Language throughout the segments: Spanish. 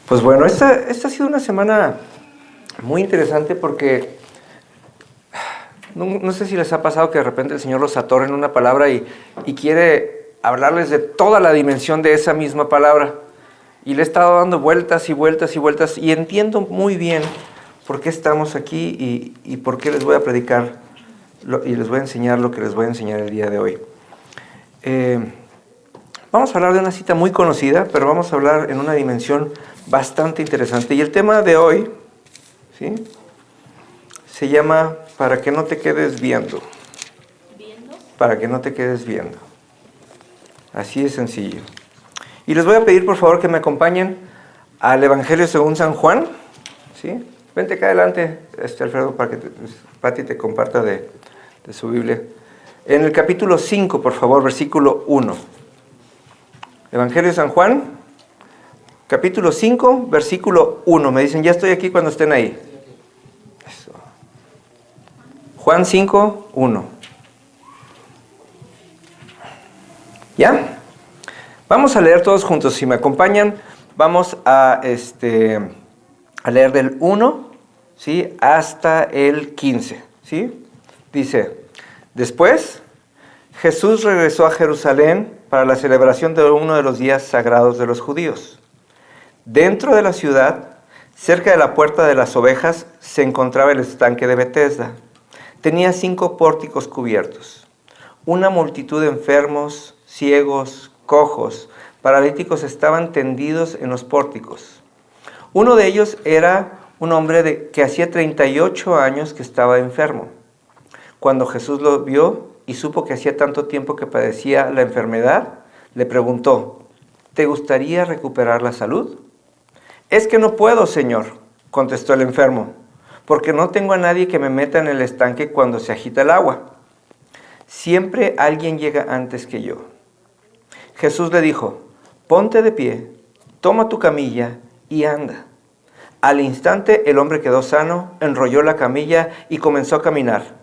Pues bueno, esta ha sido una semana muy interesante porque no sé si les ha pasado que de repente el Señor los atora en una palabra y quiere hablarles de toda la dimensión de esa misma palabra. Y le he estado dando vueltas y vueltas y vueltas y entiendo muy bien por qué estamos aquí y por qué les voy a predicar y les voy a enseñar lo que les voy a enseñar el día de hoy. Vamos a hablar de una cita muy conocida, pero vamos a hablar en una dimensión bastante interesante. Y el tema de hoy, ¿sí?, se llama Para que no te quedes viendo. ¿Viendo? Para que no te quedes viendo. Así de sencillo. Y les voy a pedir por favor que me acompañen al Evangelio según San Juan, ¿sí? Vente acá adelante, Alfredo, para que Pati te comparta de su Biblia. En el capítulo 5, por favor, versículo 1. Evangelio de San Juan, capítulo 5, versículo 1. Me dicen, ya estoy aquí cuando estén ahí. Eso. Juan 5, 1. ¿Ya? Vamos a leer todos juntos. Si me acompañan, vamos a leer del 1, ¿sí?, hasta el 15. ¿Sí? Dice, después Jesús regresó a Jerusalén para la celebración de uno de los días sagrados de los judíos. Dentro de la ciudad, cerca de la puerta de las ovejas, se encontraba el estanque de Betesda. Tenía 5 pórticos cubiertos. Una multitud de enfermos, ciegos, cojos, paralíticos estaban tendidos en los pórticos. Uno de ellos era un hombre que hacía 38 años que estaba enfermo. Cuando Jesús lo vio y supo que hacía tanto tiempo que padecía la enfermedad, le preguntó, ¿te gustaría recuperar la salud? Es que no puedo, Señor, contestó el enfermo, porque no tengo a nadie que me meta en el estanque cuando se agita el agua. Siempre alguien llega antes que yo. Jesús le dijo, ponte de pie, toma tu camilla y anda. Al instante el hombre quedó sano, enrolló la camilla y comenzó a caminar.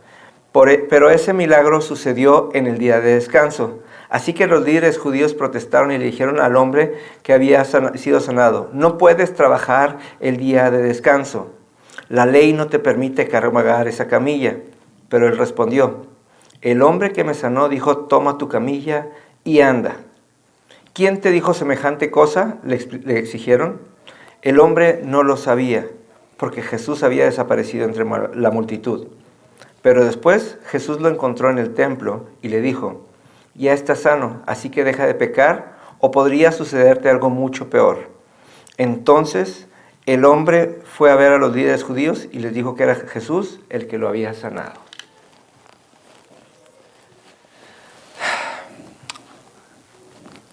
Pero ese milagro sucedió en el día de descanso. Así que los líderes judíos protestaron y le dijeron al hombre que había sido sanado, no puedes trabajar el día de descanso. La ley no te permite cargar esa camilla. Pero él respondió, el hombre que me sanó dijo, toma tu camilla y anda. ¿Quién te dijo semejante cosa?, le exigieron. El hombre no lo sabía, porque Jesús había desaparecido entre la multitud. Pero después Jesús lo encontró en el templo y le dijo, ya estás sano, así que deja de pecar, o podría sucederte algo mucho peor. Entonces el hombre fue a ver a los líderes judíos y les dijo que era Jesús el que lo había sanado.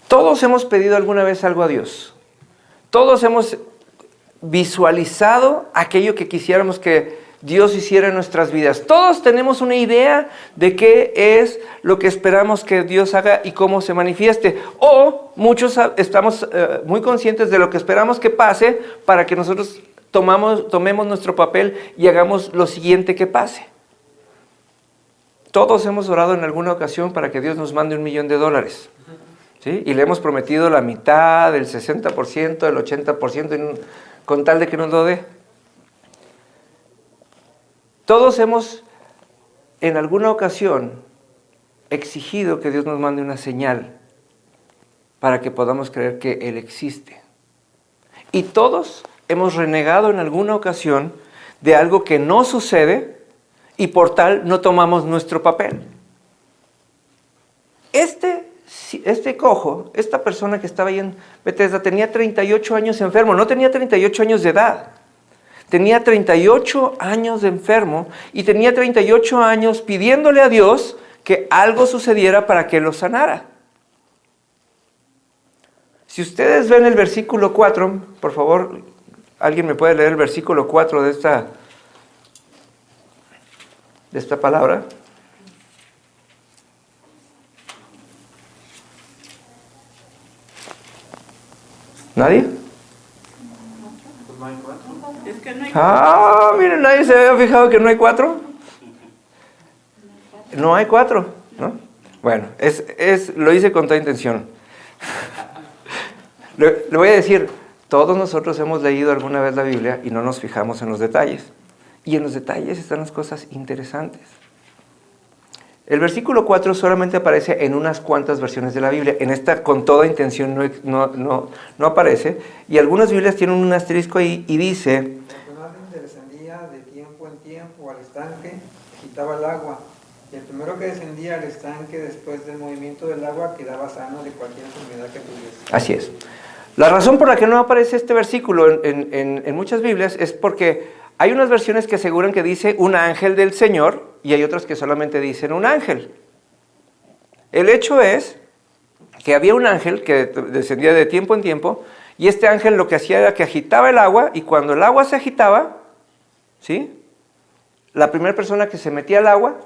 Todos hemos pedido alguna vez algo a Dios. Todos hemos visualizado aquello que quisiéramos que Dios hiciera en nuestras vidas. Todos tenemos una idea de qué es lo que esperamos que Dios haga y cómo se manifieste. O muchos estamos muy conscientes de lo que esperamos que pase para que nosotros tomemos nuestro papel y hagamos lo siguiente que pase. Todos hemos orado en alguna ocasión para que Dios nos mande $1,000,000. ¿Sí? Y le hemos prometido la mitad, el 60%, el 80%, con tal de que nos lo dé. Todos hemos, en alguna ocasión, exigido que Dios nos mande una señal para que podamos creer que Él existe. Y todos hemos renegado en alguna ocasión de algo que no sucede y por tal no tomamos nuestro papel. Este cojo, esta persona que estaba ahí en Betesda, tenía 38 años enfermo, no tenía 38 años de edad. Tenía 38 años de enfermo y tenía 38 años pidiéndole a Dios que algo sucediera para que lo sanara. Si ustedes ven el versículo 4, por favor, ¿alguien me puede leer el versículo 4 de esta palabra? ¿Nadie? Es que no hay 4. Miren, nadie se había fijado que no hay 4. No hay 4, ¿no? Bueno, lo hice con toda intención. Le voy a decir, Todos nosotros hemos leído alguna vez la Biblia y no nos fijamos en los detalles. Y en los detalles están las cosas interesantes. El versículo 4 solamente aparece en unas cuantas versiones de la Biblia. En esta, con toda intención, no aparece. Y algunas Biblias tienen un asterisco ahí y dice: El que descendía de tiempo en tiempo al estanque, agitaba el agua. Y el primero que descendía al estanque después del movimiento del agua quedaba sano de cualquier enfermedad que tuviese. Así es. La razón por la que no aparece este versículo en muchas Biblias es porque hay unas versiones que aseguran que dice un ángel del Señor y hay otras que solamente dicen un ángel. El hecho es que había un ángel que descendía de tiempo en tiempo y este ángel lo que hacía era que agitaba el agua y cuando el agua se agitaba, ¿sí?, la primera persona que se metía al agua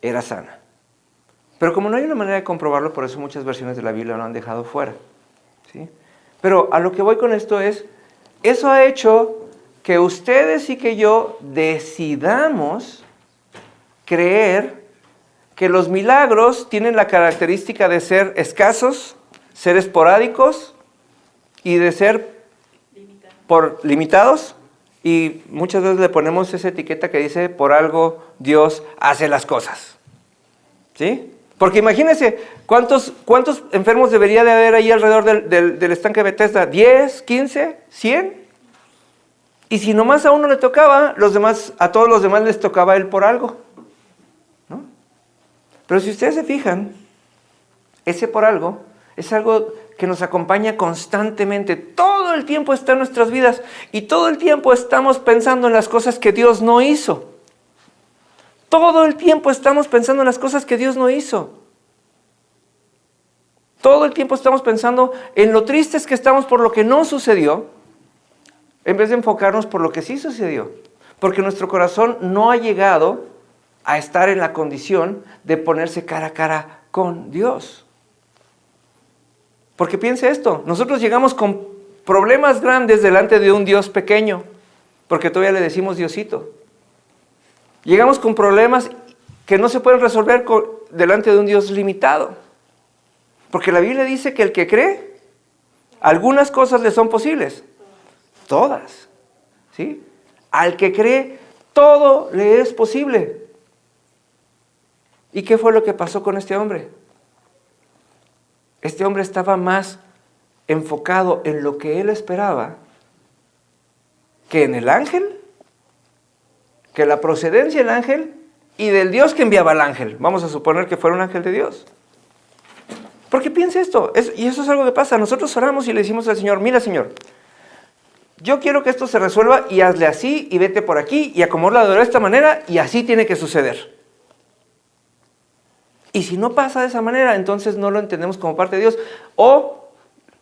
era sana. Pero como no hay una manera de comprobarlo, por eso muchas versiones de la Biblia lo han dejado fuera, ¿sí? Pero a lo que voy con esto es, eso ha hecho que ustedes y que yo decidamos creer que los milagros tienen la característica de ser escasos, ser esporádicos y de ser limitados. Y muchas veces le ponemos esa etiqueta que dice, por algo Dios hace las cosas. ¿Sí? Porque imagínense, ¿cuántos enfermos debería de haber ahí alrededor del estanque de Bethesda? ¿10, 15, 100? Y si nomás a uno le tocaba, a todos los demás les tocaba él por algo, ¿no? Pero si ustedes se fijan, ese por algo es algo que nos acompaña constantemente. Todo el tiempo está en nuestras vidas y todo el tiempo estamos pensando en las cosas que Dios no hizo. Todo el tiempo estamos pensando en las cosas que Dios no hizo. Todo el tiempo estamos pensando en lo tristes que estamos por lo que no sucedió, en vez de enfocarnos por lo que sí sucedió. Porque nuestro corazón no ha llegado a estar en la condición de ponerse cara a cara con Dios. Porque piense esto, nosotros llegamos con problemas grandes delante de un Dios pequeño, porque todavía le decimos Diosito. Llegamos con problemas que no se pueden resolver delante de un Dios limitado. Porque la Biblia dice que el que cree, algunas cosas le son posibles. Todas. ¿Sí? Al que cree, todo le es posible. ¿Y qué fue lo que pasó con este hombre? Este hombre estaba más enfocado en lo que él esperaba que en el ángel, que la procedencia del ángel y del Dios que enviaba al ángel. Vamos a suponer que fuera un ángel de Dios. Porque piense esto, y eso es algo que pasa. Nosotros oramos y le decimos al Señor, mira Señor, yo quiero que esto se resuelva y hazle así y vete por aquí y acomódalo de esta manera y así tiene que suceder. Y si no pasa de esa manera, entonces no lo entendemos como parte de Dios. O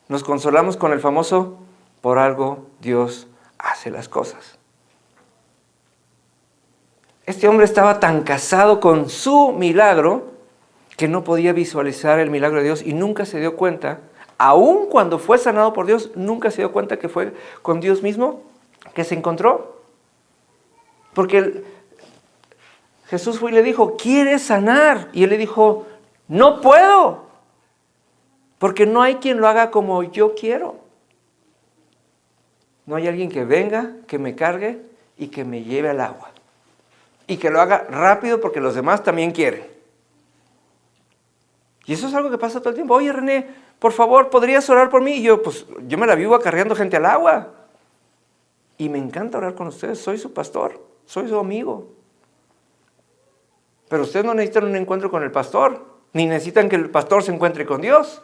nos consolamos con el famoso, por algo Dios hace las cosas. Este hombre estaba tan casado con su milagro que no podía visualizar el milagro de Dios y nunca se dio cuenta, aun cuando fue sanado por Dios, nunca se dio cuenta que fue con Dios mismo que se encontró. Porque Jesús fue y le dijo, ¿quieres sanar? Y él le dijo, no puedo, porque no hay quien lo haga como yo quiero. No hay alguien que venga, que me cargue y que me lleve al agua. Y que lo haga rápido porque los demás también quieren. Y eso es algo que pasa todo el tiempo. Oye, René, por favor, ¿podrías orar por mí? Y yo me la vivo acarreando gente al agua. Y me encanta orar con ustedes. Soy su pastor, soy su amigo. Pero ustedes no necesitan un encuentro con el pastor, ni necesitan que el pastor se encuentre con Dios.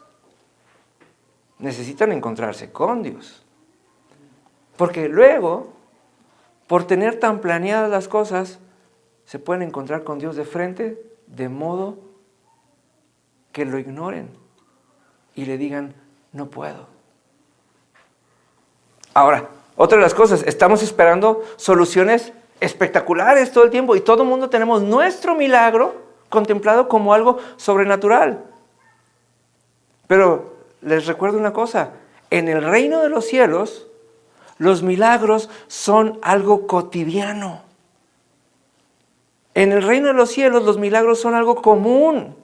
Necesitan encontrarse con Dios. Porque luego, por tener tan planeadas las cosas, se pueden encontrar con Dios de frente, de modo que lo ignoren y le digan, no puedo. Ahora, otra de las cosas, estamos esperando soluciones espectaculares todo el tiempo y todo el mundo tenemos nuestro milagro contemplado como algo sobrenatural. Pero les recuerdo una cosa, en el reino de los cielos, los milagros son algo cotidiano. En el reino de los cielos, los milagros son algo común.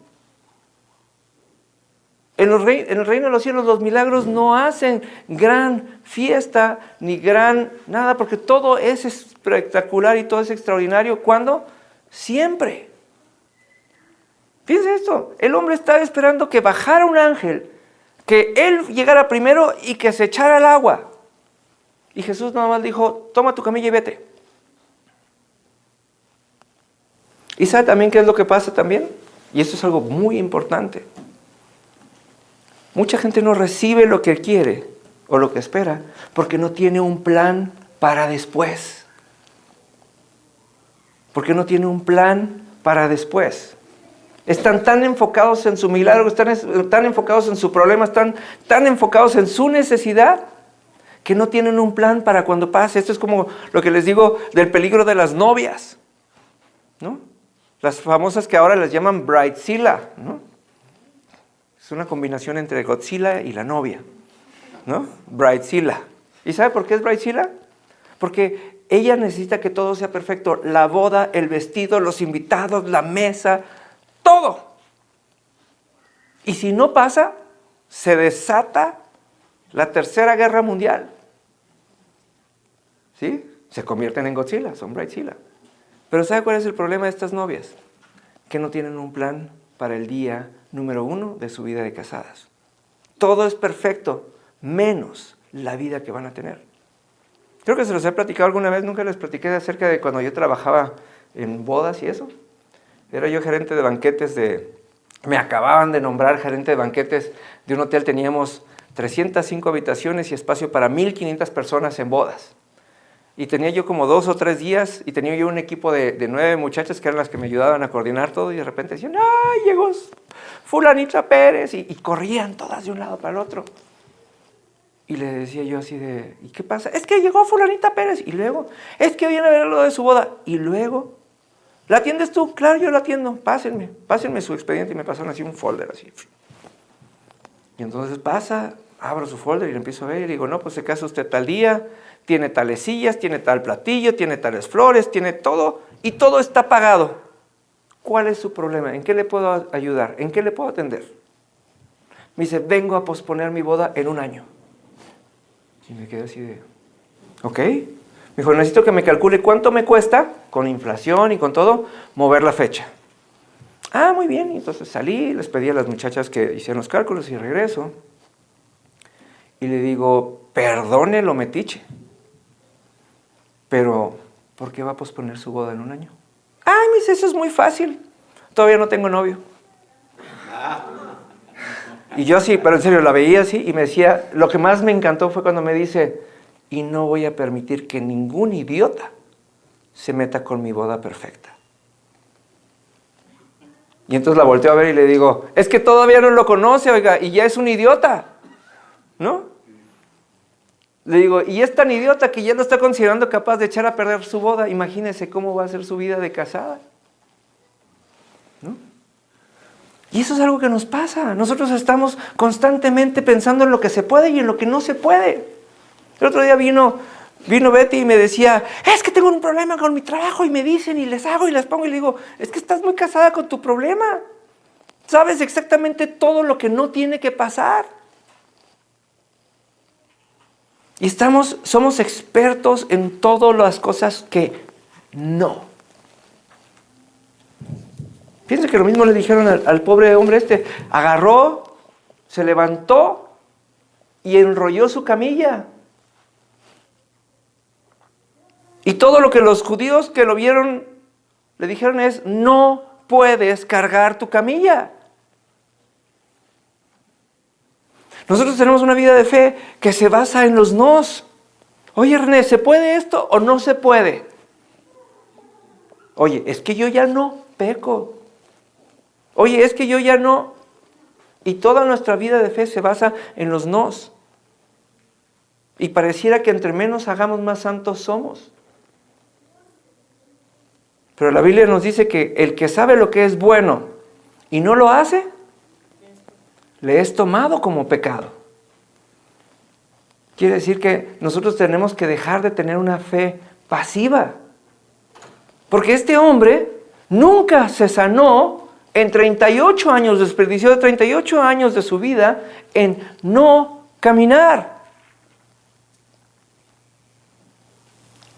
En el reino de los cielos los milagros no hacen gran fiesta ni gran nada, porque todo es espectacular y todo es extraordinario. ¿Cuándo? Siempre. Fíjense esto, el hombre estaba esperando que bajara un ángel, que él llegara primero y que se echara al agua. Y Jesús nada más dijo, toma tu camilla y vete. ¿Y sabe también qué es lo que pasa también? Y esto es algo muy importante. Mucha gente no recibe lo que quiere o lo que espera porque no tiene un plan para después. Porque no tiene un plan para después. Están tan enfocados en su milagro, están tan enfocados en su problema, están tan enfocados en su necesidad que no tienen un plan para cuando pase. Esto es como lo que les digo del peligro de las novias, ¿no? Las famosas que ahora les llaman bridezilla, ¿no? Es una combinación entre Godzilla y la novia, ¿no? Bridezilla. ¿Y sabe por qué es bridezilla? Porque ella necesita que todo sea perfecto. La boda, el vestido, los invitados, la mesa, todo. Y si no pasa, se desata la tercera guerra mundial. ¿Sí? Se convierten en Godzilla, son bridezilla. Pero ¿sabe cuál es el problema de estas novias? Que no tienen un plan para el día número 1 de su vida de casadas. Todo es perfecto, menos la vida que van a tener. Creo que se los he platicado alguna vez, nunca les platiqué acerca de cuando yo trabajaba en bodas y eso. Era yo gerente de banquetes me acababan de nombrar gerente de banquetes de un hotel, teníamos 305 habitaciones y espacio para 1,500 personas en bodas. Y tenía yo como 2 o 3 días y tenía yo un equipo de 9 muchachas que eran las que me ayudaban a coordinar todo y de repente decían, ¡ay, llegó fulanita Pérez! Y corrían todas de un lado para el otro. Y le decía yo así de, ¿y qué pasa? Es que llegó fulanita Pérez. Y luego, es que viene a ver lo de su boda. Y luego, ¿la atiendes tú? Claro, yo la atiendo. Pásenme su expediente. Y me pasaron así un folder así. Y entonces pasa, abro su folder y le empiezo a ver y le digo, no, pues se casa usted tal día, tiene tales sillas, tiene tal platillo, tiene tales flores, tiene todo, y todo está pagado. ¿Cuál es su problema? ¿En qué le puedo ayudar? ¿En qué le puedo atender? Me dice, vengo a posponer mi boda en 1 año. Y me quedé así de, ¿ok? Me dijo, necesito que me calcule cuánto me cuesta, con inflación y con todo, mover la fecha. Ah, muy bien. Y entonces salí, les pedí a las muchachas que hicieran los cálculos y regreso. Y le digo, perdone lo metiche, pero ¿por qué va a posponer su boda en 1 año? Ay, me dice, eso es muy fácil. Todavía no tengo novio. Y yo así, pero en serio, la veía así y me decía, lo que más me encantó fue cuando me dice, y no voy a permitir que ningún idiota se meta con mi boda perfecta. Y entonces la volteo a ver y le digo, es que todavía no lo conoce, oiga, y ya es un idiota, ¿no? Le digo, y es tan idiota que ya lo está considerando capaz de echar a perder su boda. Imagínese cómo va a ser su vida de casada, ¿no? Y eso es algo que nos pasa. Nosotros estamos constantemente pensando en lo que se puede y en lo que no se puede. El otro día vino Betty y me decía, es que tengo un problema con mi trabajo y me dicen y les hago y les pongo y le digo, es que estás muy casada con tu problema. Sabes exactamente todo lo que no tiene que pasar. Y somos expertos en todas las cosas que no. Fíjense que lo mismo le dijeron al pobre hombre este. Agarró, se levantó y enrolló su camilla. Y todo lo que los judíos que lo vieron le dijeron es, no puedes cargar tu camilla. Nosotros tenemos una vida de fe que se basa en los nos. Oye, René, ¿se puede esto o no se puede? Oye, es que yo ya no peco. Oye, es que yo ya no. Y toda nuestra vida de fe se basa en los nos. Y pareciera que entre menos hagamos, más santos somos. Pero la Biblia nos dice que el que sabe lo que es bueno y no lo hace, le es tomado como pecado. Quiere decir que nosotros tenemos que dejar de tener una fe pasiva. Porque este hombre nunca se sanó En 38 años, desperdició 38 años de su vida en no caminar.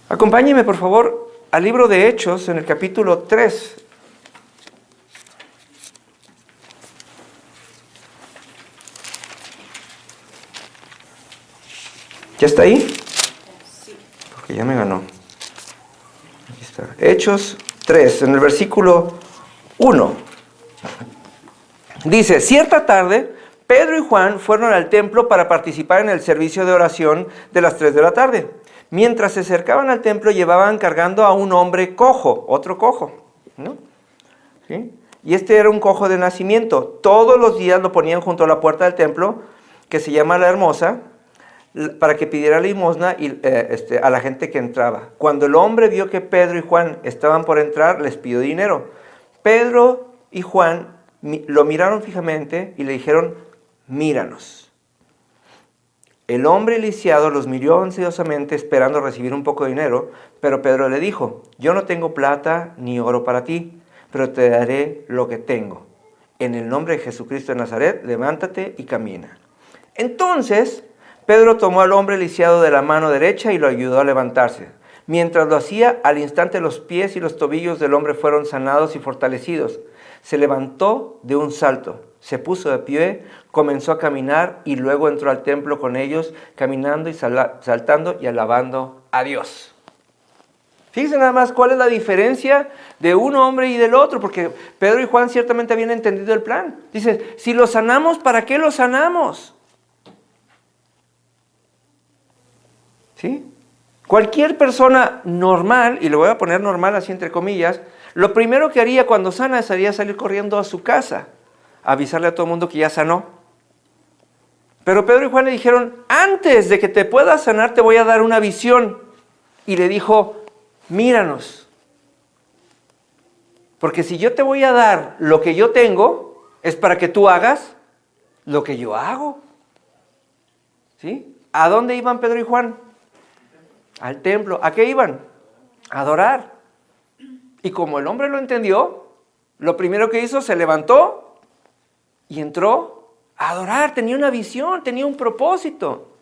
Acompáñeme, por favor, al libro de Hechos, en el capítulo 3. ¿Ya está ahí? Sí. Porque ya me ganó. Aquí está. Hechos 3, en el versículo 1. Dice, cierta tarde, Pedro y Juan fueron al templo para participar en el servicio de oración de las 3 de la tarde. Mientras se acercaban al templo, llevaban cargando a un hombre cojo, otro cojo, ¿no? ¿Sí? Y este era un cojo de nacimiento. Todos los días lo ponían junto a la puerta del templo, que se llama La Hermosa, para que pidiera limosna a la gente que entraba. Cuando el hombre vio que Pedro y Juan estaban por entrar, les pidió dinero. Pedro y Juan lo miraron fijamente y le dijeron, míranos. El hombre lisiado los miró ansiosamente esperando recibir un poco de dinero, pero Pedro le dijo, yo no tengo plata ni oro para ti, pero te daré lo que tengo. En el nombre de Jesucristo de Nazaret, levántate y camina. Entonces, Pedro tomó al hombre lisiado de la mano derecha y lo ayudó a levantarse. Mientras lo hacía, al instante los pies y los tobillos del hombre fueron sanados y fortalecidos. Se levantó de un salto, se puso de pie, comenzó a caminar y luego entró al templo con ellos, caminando y saltando y alabando a Dios. Fíjense nada más cuál es la diferencia de un hombre y del otro, porque Pedro y Juan ciertamente habían entendido el plan. Dice, si lo sanamos, ¿para qué lo sanamos? ¿Sí? Cualquier persona normal, y lo voy a poner normal así entre comillas, lo primero que haría cuando sana sería salir corriendo a su casa, a avisarle a todo el mundo que ya sanó. Pero Pedro y Juan le dijeron, antes de que te puedas sanar te voy a dar una visión. Y le dijo, míranos. Porque si yo te voy a dar lo que yo tengo, es para que tú hagas lo que yo hago. ¿Sí? ¿A dónde iban Pedro y Juan? Al templo. ¿A qué iban? A adorar. Y como el hombre lo entendió, lo primero que hizo, se levantó y entró a adorar. Tenía una visión, tenía un propósito.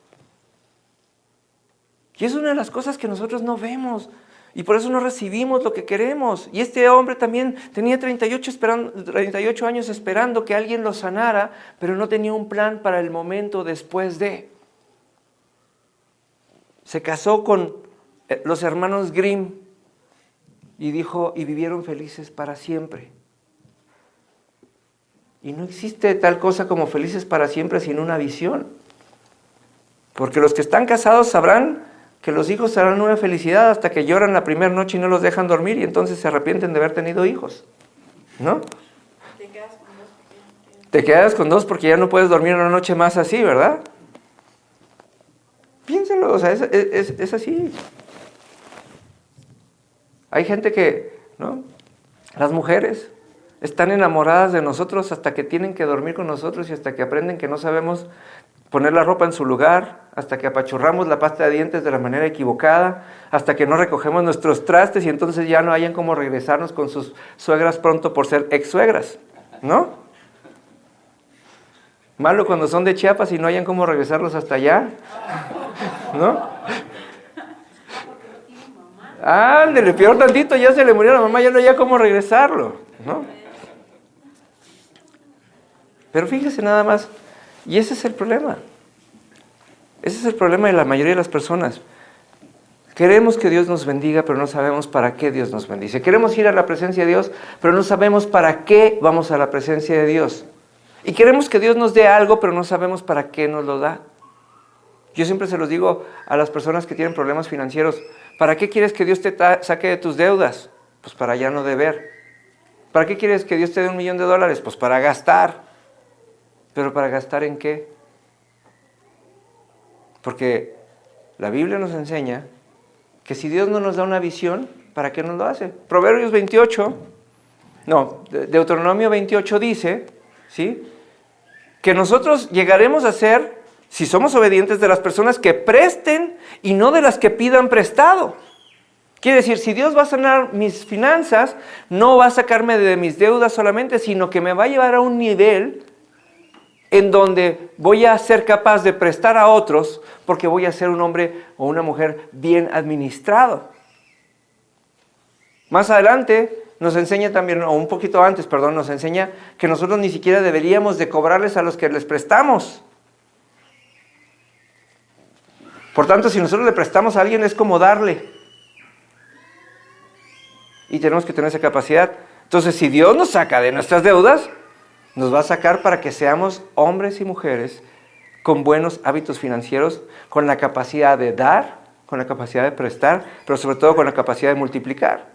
Y es una de las cosas que nosotros no vemos. Y por eso no recibimos lo que queremos. Y este hombre también tenía 38 años esperando que alguien lo sanara, pero no tenía un plan para el momento después de. Se casó con los hermanos Grimm y dijo, y vivieron felices para siempre. Y no existe tal cosa como felices para siempre sin una visión. Porque los que están casados sabrán que los hijos serán una felicidad hasta que lloran la primera noche y no los dejan dormir y entonces se arrepienten de haber tenido hijos. ¿No? Te quedas con dos porque Te quedas con dos porque ya no puedes dormir una noche más así, ¿verdad? Piénsalo, o sea, es así. Hay gente que, ¿no? Las mujeres están enamoradas de nosotros hasta que tienen que dormir con nosotros y hasta que aprenden que no sabemos poner la ropa en su lugar, hasta que apachurramos la pasta de dientes de la manera equivocada, hasta que no recogemos nuestros trastes y entonces ya no hayan cómo regresarnos con sus suegras pronto por ser ex-suegras, ¿no? Malo cuando son de Chiapas y no hayan cómo regresarlos hasta allá, ¿no? Ándele, peor tantito, ya se le murió la mamá, ya no había cómo regresarlo, ¿no? Pero fíjese nada más, y ese es el problema. Ese es el problema de la mayoría de las personas. Queremos que Dios nos bendiga, pero no sabemos para qué Dios nos bendice. Queremos ir a la presencia de Dios, pero no sabemos para qué vamos a la presencia de Dios. Y queremos que Dios nos dé algo, pero no sabemos para qué nos lo da. Yo siempre se los digo a las personas que tienen problemas financieros, ¿para qué quieres que Dios te saque de tus deudas? Pues para ya no deber. ¿Para qué quieres que Dios te dé $1,000,000? Pues para gastar. ¿Pero para gastar en qué? Porque la Biblia nos enseña que si Dios no nos da una visión, ¿para qué nos lo hace? Deuteronomio 28 dice, ¿sí?, que nosotros llegaremos a ser, si somos obedientes, de las personas que presten y no de las que pidan prestado. Quiere decir, si Dios va a sanar mis finanzas, no va a sacarme de mis deudas solamente, sino que me va a llevar a un nivel en donde voy a ser capaz de prestar a otros, porque voy a ser un hombre o una mujer bien administrado. Más adelante nos enseña también, o un poquito antes, perdón, nos enseña que nosotros ni siquiera deberíamos de cobrarles a los que les prestamos. Por tanto, si nosotros le prestamos a alguien es como darle. Y tenemos que tener esa capacidad. Entonces, si Dios nos saca de nuestras deudas, nos va a sacar para que seamos hombres y mujeres con buenos hábitos financieros, con la capacidad de dar, con la capacidad de prestar, pero sobre todo con la capacidad de multiplicar.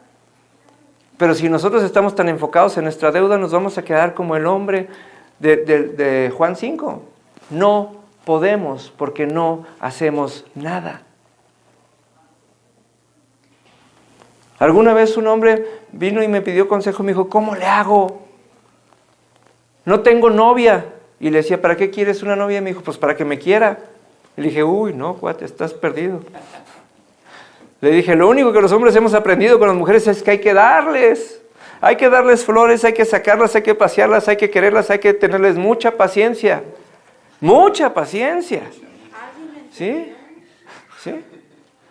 Pero si nosotros estamos tan enfocados en nuestra deuda, nos vamos a quedar como el hombre de Juan 5. No podemos porque no hacemos nada. Alguna vez un hombre vino y me pidió consejo, me dijo, ¿cómo le hago? No tengo novia. Y le decía, ¿para qué quieres una novia? Y me dijo, pues para que me quiera. Y le dije, uy, no, cuate, estás perdido. Le dije, lo único que los hombres hemos aprendido con las mujeres es que hay que darles. Hay que darles flores, hay que sacarlas, hay que pasearlas, hay que quererlas, hay que tenerles mucha paciencia. Mucha paciencia. ¿Sí? ¿Sí?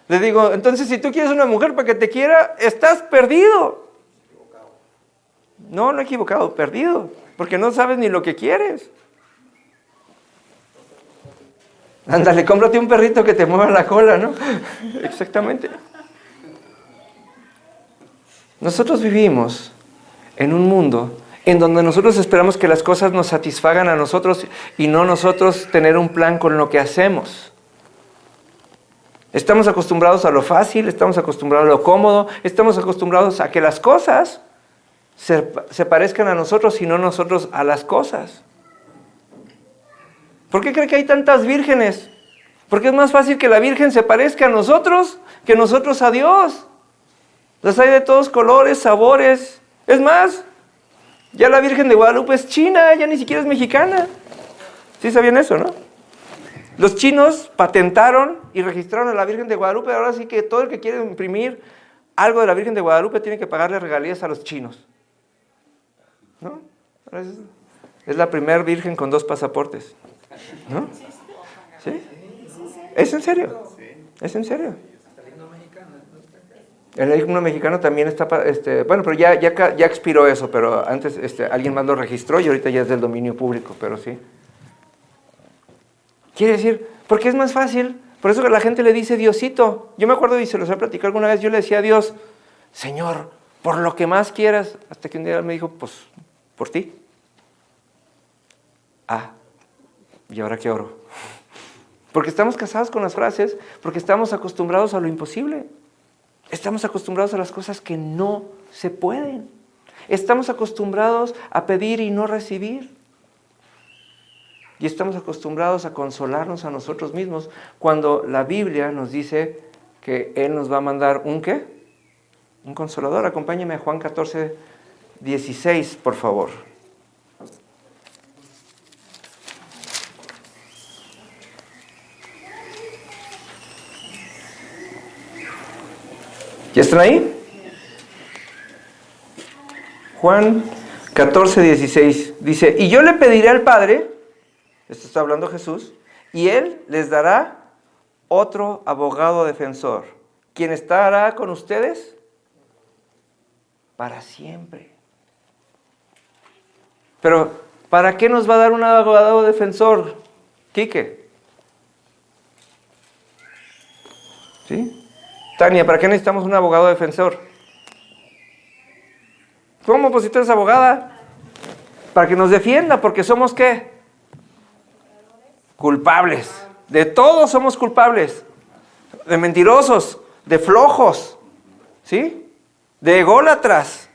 Le digo, entonces si tú quieres una mujer para que te quiera, estás perdido. No equivocado, perdido. Porque no sabes ni lo que quieres. Ándale, cómprate un perrito que te mueva la cola, ¿no? Exactamente. Nosotros vivimos en un mundo en donde nosotros esperamos que las cosas nos satisfagan a nosotros y no nosotros tener un plan con lo que hacemos. Estamos acostumbrados a lo fácil, estamos acostumbrados a lo cómodo, estamos acostumbrados a que las cosas se parezcan a nosotros y no nosotros a las cosas. ¿Por qué cree que hay tantas vírgenes? Porque es más fácil que la Virgen se parezca a nosotros que nosotros a Dios. Las hay de todos colores, sabores. Es más, ya la Virgen de Guadalupe es china, ya ni siquiera es mexicana. ¿Sí sabían eso, no? Los chinos patentaron y registraron a la Virgen de Guadalupe. Ahora sí que todo el que quiere imprimir algo de la Virgen de Guadalupe tiene que pagarle regalías a los chinos. ¿No? Es la primer virgen con 2 pasaportes. ¿No? ¿Sí? ¿Es en serio? ¿Es en serio? El himno mexicano también está, bueno, pero ya expiró eso, pero antes alguien más lo registró y ahorita ya es del dominio público, pero sí. Quiere decir, porque es más fácil, por eso que la gente le dice Diosito. Yo me acuerdo y se los he platicado alguna vez, yo le decía a Dios, Señor, por lo que más quieras, hasta que un día me dijo, pues, por ti. ¿Y ahora qué oro? Porque estamos casados con las frases, porque estamos acostumbrados a lo imposible. Estamos acostumbrados a las cosas que no se pueden. Estamos acostumbrados a pedir y no recibir. Y estamos acostumbrados a consolarnos a nosotros mismos cuando la Biblia nos dice que Él nos va a mandar ¿un qué? Un consolador. Acompáñeme a Juan 14, 16, por favor. ¿Ya están ahí? Juan 14, 16 dice, y yo le pediré al Padre, esto está hablando Jesús, y Él les dará otro abogado defensor, quien estará con ustedes para siempre. Pero, ¿para qué nos va a dar un abogado defensor, Quique? ¿Sí? Tania, ¿para qué necesitamos un abogado defensor? ¿Cómo? Pues si tú eres abogada. Para que nos defienda, porque somos ¿qué? Culpables. De todos somos culpables. De mentirosos, de flojos, ¿sí? De ególatras,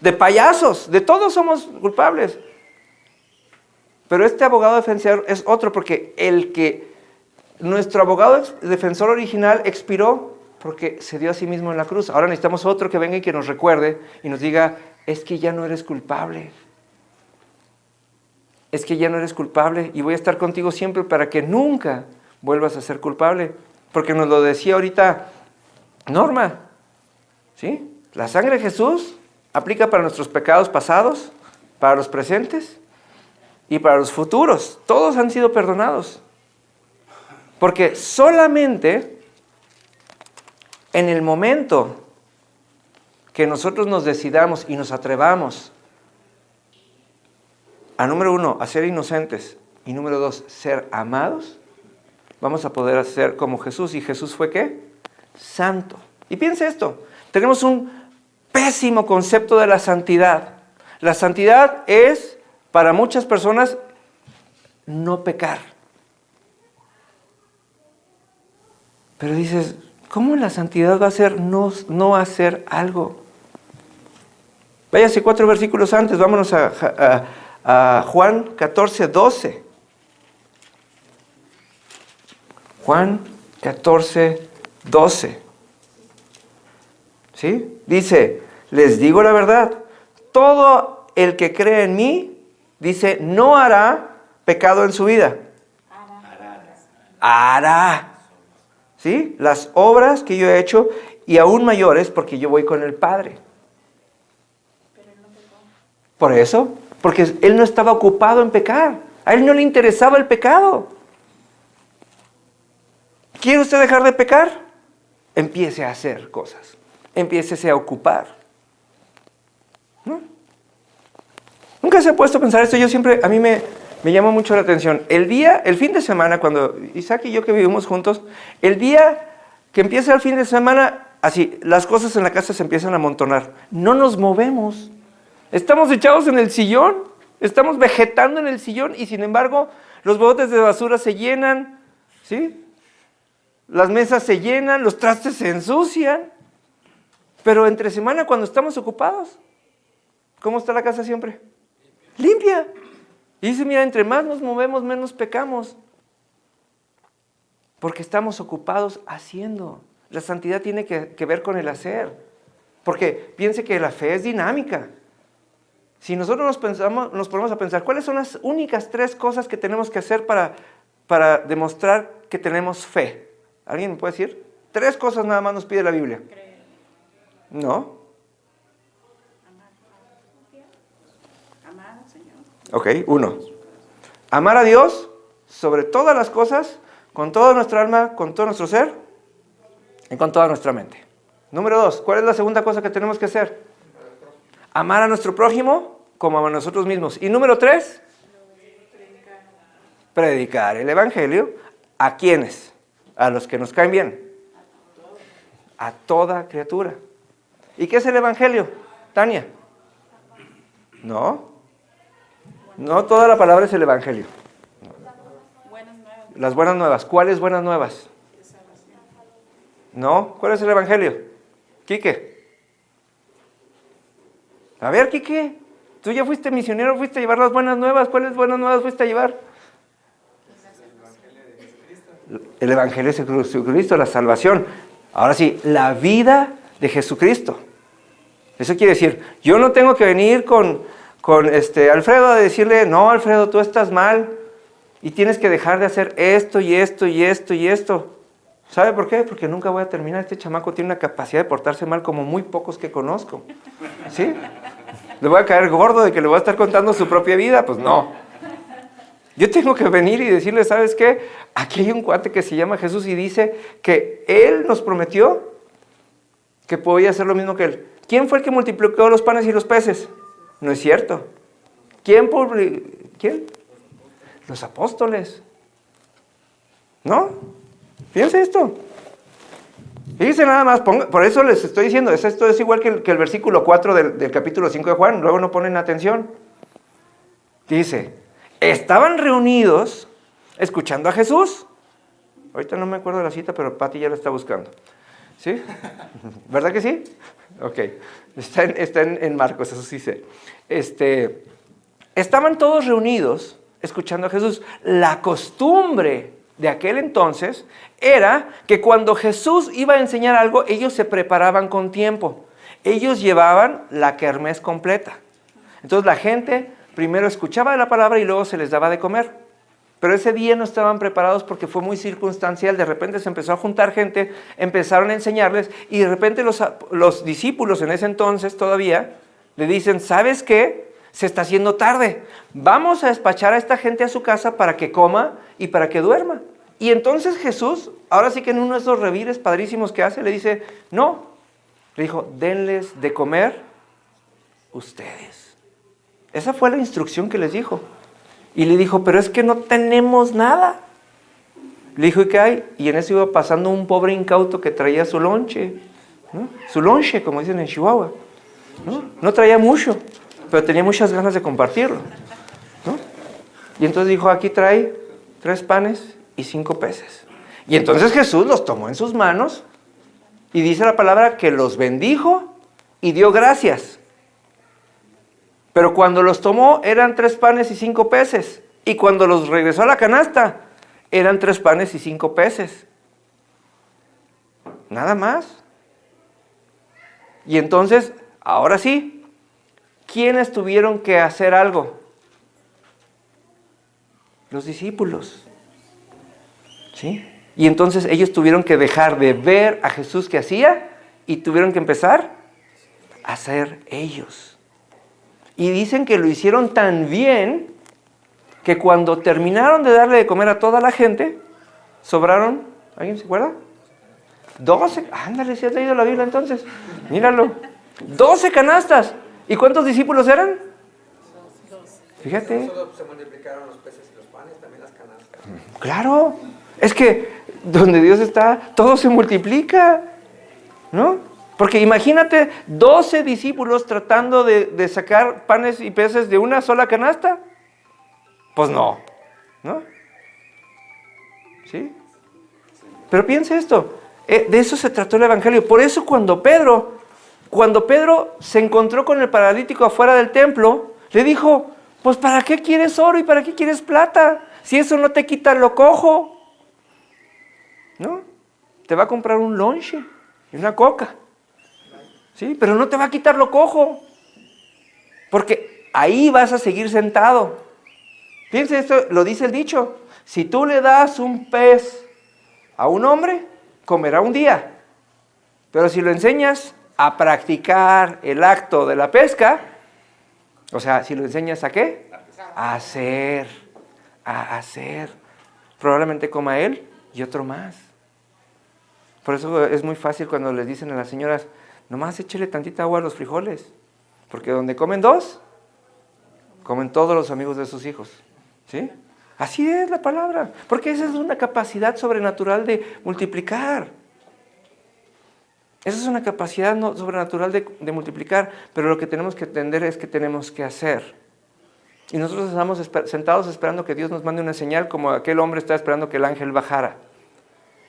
de payasos, de todos somos culpables. Pero este abogado defensor es otro, porque nuestro abogado defensor original expiró porque se dio a sí mismo en la cruz. Ahora necesitamos otro que venga y que nos recuerde y nos diga, es que ya no eres culpable. Es que ya no eres culpable y voy a estar contigo siempre para que nunca vuelvas a ser culpable. Porque nos lo decía ahorita Norma. ¿Sí? La sangre de Jesús aplica para nuestros pecados pasados, para los presentes y para los futuros. Todos han sido perdonados. Porque solamente en el momento que nosotros nos decidamos y nos atrevamos a, número 1, a ser inocentes, y número 2, ser amados, vamos a poder ser como Jesús. ¿Y Jesús fue qué? Santo. Y piensa esto, tenemos un pésimo concepto de la santidad. La santidad es, para muchas personas, no pecar. Pero dices, ¿cómo la santidad va a ser no hacer algo? Váyase 4 versículos antes, vámonos a Juan 14, 12. Juan 14, 12. ¿Sí? Dice, les digo la verdad, todo el que cree en mí, dice, no hará pecado en su vida. Hará. ¿Sí? Las obras que yo he hecho y aún mayores porque yo voy con el Padre. Por eso, porque él no estaba ocupado en pecar. A él no le interesaba el pecado. ¿Quiere usted dejar de pecar? Empiece a hacer cosas. Empiécese a ocupar. ¿No? Nunca se ha puesto a pensar esto. Yo siempre, a mí me llama mucho la atención. El fin de semana, cuando Isaac y yo que vivimos juntos, el día que empieza el fin de semana, así, las cosas en la casa se empiezan a amontonar. No nos movemos. Estamos echados en el sillón, estamos vegetando en el sillón y sin embargo los botes de basura se llenan, ¿sí? Las mesas se llenan, los trastes se ensucian. Pero entre semana cuando estamos ocupados, ¿cómo está la casa siempre? Limpia. Y dice, mira, entre más nos movemos, menos pecamos. Porque estamos ocupados haciendo. La santidad tiene que ver con el hacer. Porque piense que la fe es dinámica. Si nosotros nos ponemos a pensar, ¿cuáles son las únicas 3 cosas que tenemos que hacer para demostrar que tenemos fe? ¿Alguien me puede decir? 3 cosas nada más nos pide la Biblia. ¿No? Amar al Señor. Ok, 1. Amar a Dios sobre todas las cosas, con toda nuestra alma, con todo nuestro ser y con toda nuestra mente. Número 2, ¿cuál es la segunda cosa que tenemos que hacer? Amar a nuestro prójimo como a nosotros mismos. Y número 3, predicar el Evangelio. ¿A quiénes? A los que nos caen bien. A toda criatura. ¿Y qué es el Evangelio, Tania? No. No toda la palabra es el Evangelio. Buenas nuevas. Las buenas nuevas. ¿Cuáles buenas nuevas? De salvación. No. ¿Cuál es el Evangelio? Quique. A ver, Quique. Tú ya fuiste misionero, fuiste a llevar las buenas nuevas. ¿Cuáles buenas nuevas fuiste a llevar? El Evangelio de Jesucristo, la salvación. Ahora sí, la vida de Jesucristo. Eso quiere decir, yo no tengo que venir con Alfredo a decirle, no, Alfredo, tú estás mal y tienes que dejar de hacer esto y esto y esto y esto. ¿Sabe por qué? Porque nunca voy a terminar. Este chamaco tiene una capacidad de portarse mal como muy pocos que conozco. ¿Sí? ¿Le voy a caer gordo de que le voy a estar contando su propia vida? Pues no. Yo tengo que venir y decirle, ¿sabes qué? Aquí hay un cuate que se llama Jesús y dice que Él nos prometió que podía hacer lo mismo que Él. ¿Quién fue el que multiplicó los panes y los peces? No es cierto. ¿Quién? Los apóstoles. ¿No? Fíjense esto. Fíjense nada más, por eso les estoy diciendo, esto es igual que el versículo 4 del capítulo 5 de Juan, luego no ponen atención. Dice, estaban reunidos escuchando a Jesús. Ahorita no me acuerdo de la cita, pero Pati ya la está buscando. ¿Sí? ¿Verdad que sí? Ok. Está en Marcos, eso sí sé. Estaban todos reunidos escuchando a Jesús. La costumbre de aquel entonces era que cuando Jesús iba a enseñar algo, ellos se preparaban con tiempo. Ellos llevaban la kermés completa. Entonces la gente primero escuchaba la palabra y luego se les daba de comer. Pero ese día no estaban preparados porque fue muy circunstancial. De repente se empezó a juntar gente, empezaron a enseñarles y de repente los discípulos en ese entonces todavía le dicen, ¿sabes qué? Se está haciendo tarde. Vamos a despachar a esta gente a su casa para que coma y para que duerma. Y entonces Jesús, ahora sí que en uno de esos revires padrísimos que hace, le dice, no. Le dijo, denles de comer ustedes. Esa fue la instrucción que les dijo. Y le dijo, pero es que no tenemos nada. Le dijo, ¿y qué hay? Y en eso iba pasando un pobre incauto que traía su lonche, ¿no? Su lonche, como dicen en Chihuahua. No traía mucho, pero tenía muchas ganas de compartirlo, ¿no? Y entonces dijo, aquí trae 3 panes y 5 peces. Y entonces Jesús los tomó en sus manos y dice la palabra que los bendijo y dio gracias. Pero cuando los tomó eran 3 panes y 5 peces. Y cuando los regresó a la canasta eran 3 panes y 5 peces. Nada más. Y entonces, ahora sí, ¿quiénes tuvieron que hacer algo? Los discípulos. ¿Sí? Y entonces ellos tuvieron que dejar de ver a Jesús que hacía y tuvieron que empezar a hacer ellos. Y dicen que lo hicieron tan bien que cuando terminaron de darle de comer a toda la gente, sobraron, ¿alguien se acuerda? 12, ándale, si has leído la Biblia entonces, míralo, 12 canastas. ¿Y cuántos discípulos eran? 12. Fíjate. No solo se multiplicaron los peces y los panes, también las canastas. Claro, es que donde Dios está, todo se multiplica, ¿no? Porque imagínate 12 discípulos tratando de sacar panes y peces de una sola canasta. Pues no, ¿no? ¿Sí? Pero piensa esto, de eso se trató el Evangelio. Por eso cuando Pedro se encontró con el paralítico afuera del templo, le dijo, pues ¿para qué quieres oro y para qué quieres plata? Si eso no te quita lo cojo, ¿no? Te va a comprar un lonche y una coca. Sí, pero no te va a quitar lo cojo, porque ahí vas a seguir sentado. Fíjense, esto lo dice el dicho, si tú le das un pez a un hombre, comerá un día, pero si lo enseñas a practicar el acto de la pesca, o sea, si lo enseñas a ¿qué? A hacer, probablemente coma él y otro más. Por eso es muy fácil cuando les dicen a las señoras, nomás échele tantita agua a los frijoles, porque donde comen 2, comen todos los amigos de sus hijos, ¿sí? Así es la palabra, porque esa es una capacidad sobrenatural de multiplicar. Esa es una capacidad sobrenatural de multiplicar, pero lo que tenemos que entender es que tenemos que hacer. Y nosotros estamos sentados esperando que Dios nos mande una señal, como aquel hombre está esperando que el ángel bajara.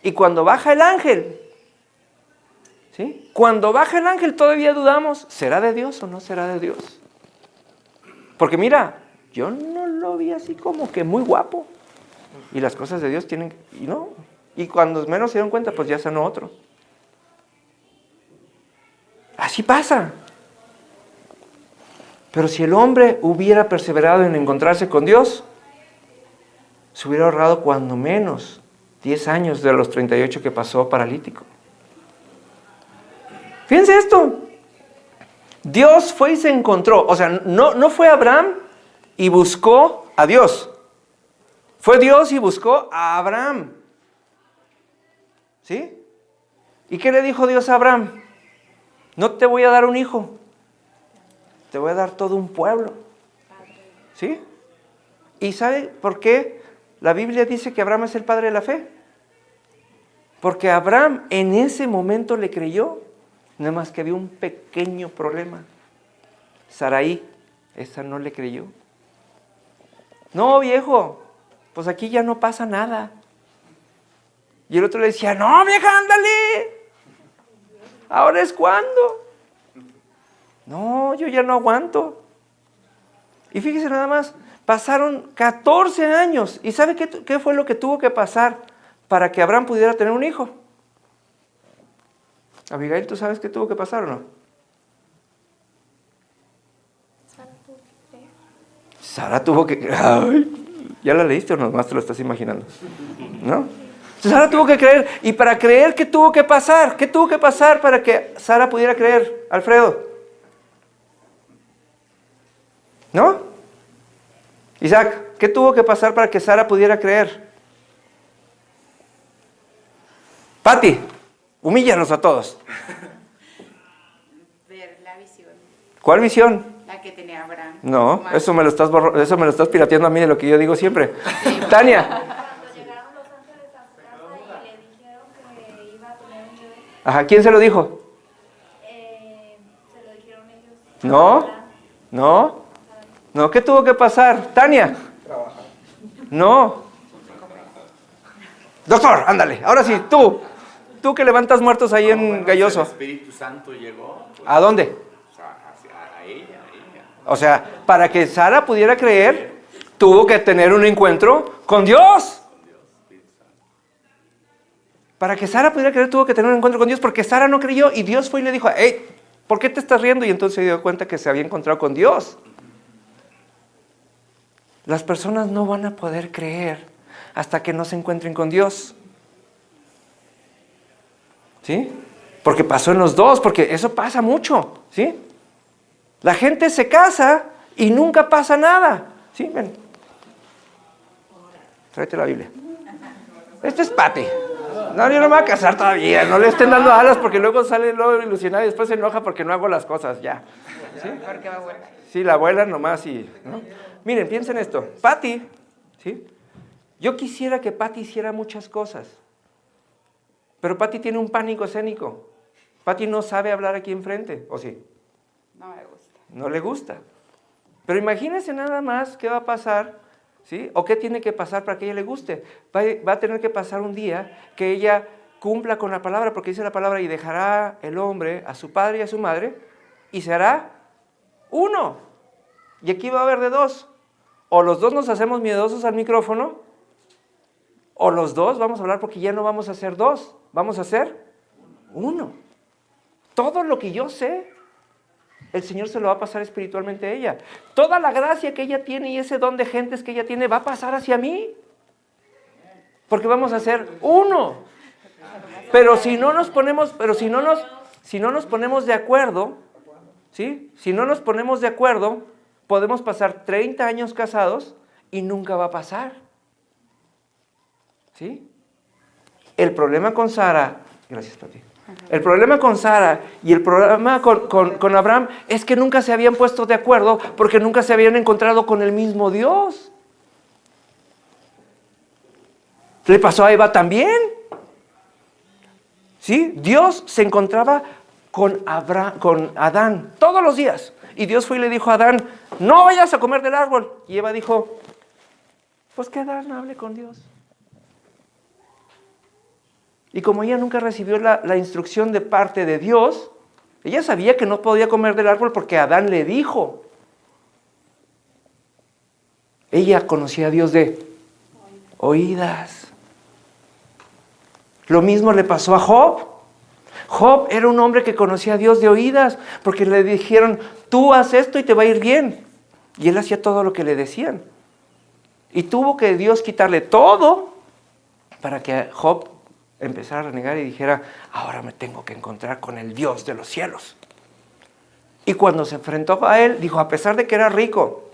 Y cuando baja el ángel, ¿sí? Cuando baja el ángel todavía dudamos, ¿será de Dios o no será de Dios? Porque mira, yo no lo vi así como que muy guapo. Y las cosas de Dios tienen, y no. Y cuando menos se dieron cuenta, pues ya sanó otro. Así pasa. Pero si el hombre hubiera perseverado en encontrarse con Dios, se hubiera ahorrado cuando menos 10 años de los 38 que pasó paralítico. Fíjense esto. Dios fue y se encontró. O sea, no fue Abraham y buscó a Dios. Fue Dios y buscó a Abraham. ¿Sí? ¿Y qué le dijo Dios a Abraham? No te voy a dar un hijo. Te voy a dar todo un pueblo. ¿Sí? ¿Y sabe por qué la Biblia dice que Abraham es el padre de la fe? Porque Abraham en ese momento le creyó. Nada más que había un pequeño problema. Saraí, esa no le creyó. No, viejo, pues aquí ya no pasa nada. Y el otro le decía, no, vieja, ándale. ¿Ahora es cuándo? No, yo ya no aguanto. Y fíjese nada más, pasaron 14 años. ¿Y sabe qué fue lo que tuvo que pasar para que Abraham pudiera tener un hijo? Abigail, ¿tú sabes qué tuvo que pasar o no? Sara tuvo que... Ay, ¿Ya la leíste o nomás te lo estás imaginando? ¿No? Entonces Sara tuvo que creer. Y para creer, ¿qué tuvo que pasar? ¿Qué tuvo que pasar para que Sara pudiera creer, Alfredo? ¿No? Isaac, ¿qué tuvo que pasar para que Sara pudiera creer? Pati, humíllanos a todos. Ver la visión, ¿Cuál visión? la que tenía Abraham. No, eso me lo estás pirateando a mí de lo que yo digo siempre. Tania. Cuando llegaron los ángeles a su casa y le dijeron que iba a tener un bebé, Ajá, ¿quién se lo dijo? se lo dijeron ellos. No, ¿qué tuvo que pasar? Tania. Trabajar. No. Doctor, ándale, ahora sí, tú que levantas muertos ahí en Bueno, Galloso. El Espíritu Santo llegó. Pues, ¿A dónde? o sea, a ella. O sea, para que Sara pudiera creer, tuvo que tener un encuentro con Dios. Para que Sara pudiera creer, tuvo que tener un encuentro con Dios, porque Sara no creyó y Dios fue y le dijo, hey, ¿por qué te estás riendo? Y entonces se dio cuenta que se había encontrado con Dios. Las personas no van a poder creer hasta que no se encuentren con Dios. ¿Sí? Porque pasó en los dos, porque eso pasa mucho, ¿sí? La gente se casa y nunca pasa nada. ¿Sí? Ven. Tráete la Biblia. Este es Pati. No, yo no me voy a casar todavía. No le estén dando alas porque luego sale luego ilusionado y después se enoja porque no hago las cosas ya. ¿Sí? Porque va buena. Sí, la abuela nomás y... ¿no? Miren, piensen esto. Pati, ¿sí? Yo quisiera que Pati hiciera muchas cosas. Pero Pati tiene un pánico escénico. Pati no sabe hablar aquí enfrente, ¿o sí? No me gusta. No le gusta. Pero imagínense nada más qué va a pasar, ¿sí? O qué tiene que pasar para que a ella le guste. Va a tener que pasar un día que ella cumpla con la palabra, porque dice la palabra, y dejará el hombre a su padre y a su madre, y será uno. Y aquí va a haber de dos. O los dos nos hacemos miedosos al micrófono, o los dos vamos a hablar porque ya no vamos a ser dos, vamos a ser uno. Todo lo que yo sé, el Señor se lo va a pasar espiritualmente a ella. Toda la gracia que ella tiene y ese don de gentes que ella tiene va a pasar hacia mí. Porque vamos a ser uno. Pero si no nos ponemos de acuerdo, ¿sí? Si no nos ponemos de acuerdo, podemos pasar 30 años casados y nunca va a pasar. ¿Sí? El problema con Sara, gracias Pati. El problema con Sara y el problema con Abraham es que nunca se habían puesto de acuerdo porque nunca se habían encontrado con el mismo Dios. Le pasó a Eva también. ¿Sí? Dios se encontraba con Adán todos los días. Y Dios fue y le dijo a Adán, no vayas a comer del árbol. Y Eva dijo, pues que Adán hable con Dios. Y como ella nunca recibió la instrucción de parte de Dios, ella sabía que no podía comer del árbol porque Adán le dijo. Ella conocía a Dios de oídas. Lo mismo le pasó a Job. Job era un hombre que conocía a Dios de oídas, porque le dijeron, tú haz esto y te va a ir bien. Y él hacía todo lo que le decían. Y tuvo que Dios quitarle todo para que Job empezara a renegar y dijera, ahora me tengo que encontrar con el Dios de los cielos. Y cuando se enfrentó a él, dijo, a pesar de que era rico,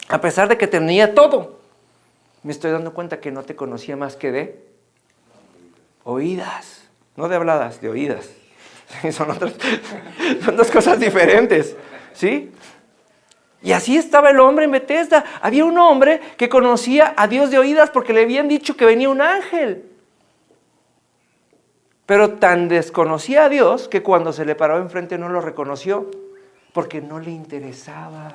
a pesar de que tenía todo, me estoy dando cuenta que no te conocía más que de oídas. No de habladas, de oídas. Son dos cosas diferentes, ¿sí? Y así estaba el hombre en Betesda. Había un hombre que conocía a Dios de oídas porque le habían dicho que venía un ángel. Pero tan desconocía a Dios que cuando se le paró enfrente no lo reconoció porque no le interesaba.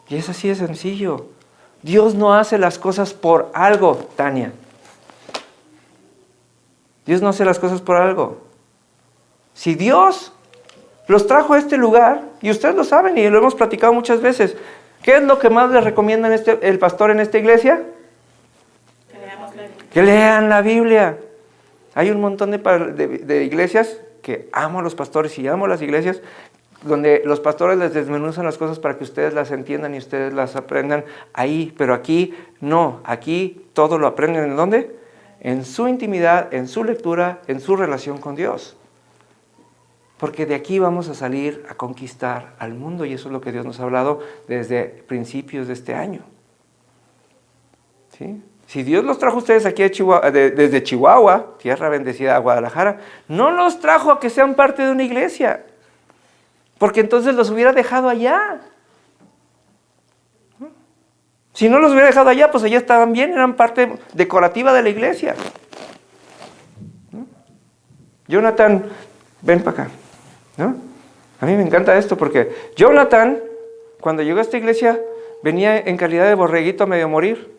Y es así de sencillo. Dios no hace las cosas por algo, Tania. Dios no hace las cosas por algo. Si Dios los trajo a este lugar, y ustedes lo saben y lo hemos platicado muchas veces, ¿qué es lo que más les recomienda el pastor en esta iglesia? Que lean la Biblia. Hay un montón de iglesias que amo a los pastores y amo a las iglesias donde los pastores les desmenuzan las cosas para que ustedes las entiendan y ustedes las aprendan ahí, pero aquí no, aquí todo lo aprenden ¿en dónde? En su intimidad, en su lectura, en su relación con Dios. Porque de aquí vamos a salir a conquistar al mundo y eso es lo que Dios nos ha hablado desde principios de este año. ¿Sí? Si Dios los trajo a ustedes aquí a Chihuahua, desde Chihuahua, tierra bendecida, a Guadalajara, no los trajo a que sean parte de una iglesia, porque entonces los hubiera dejado allá. Si no los hubiera dejado allá, pues allá estaban bien, eran parte decorativa de la iglesia. Jonathan, ven para acá. ¿No? A mí me encanta esto porque Jonathan, cuando llegó a esta iglesia, venía en calidad de borreguito a medio morir.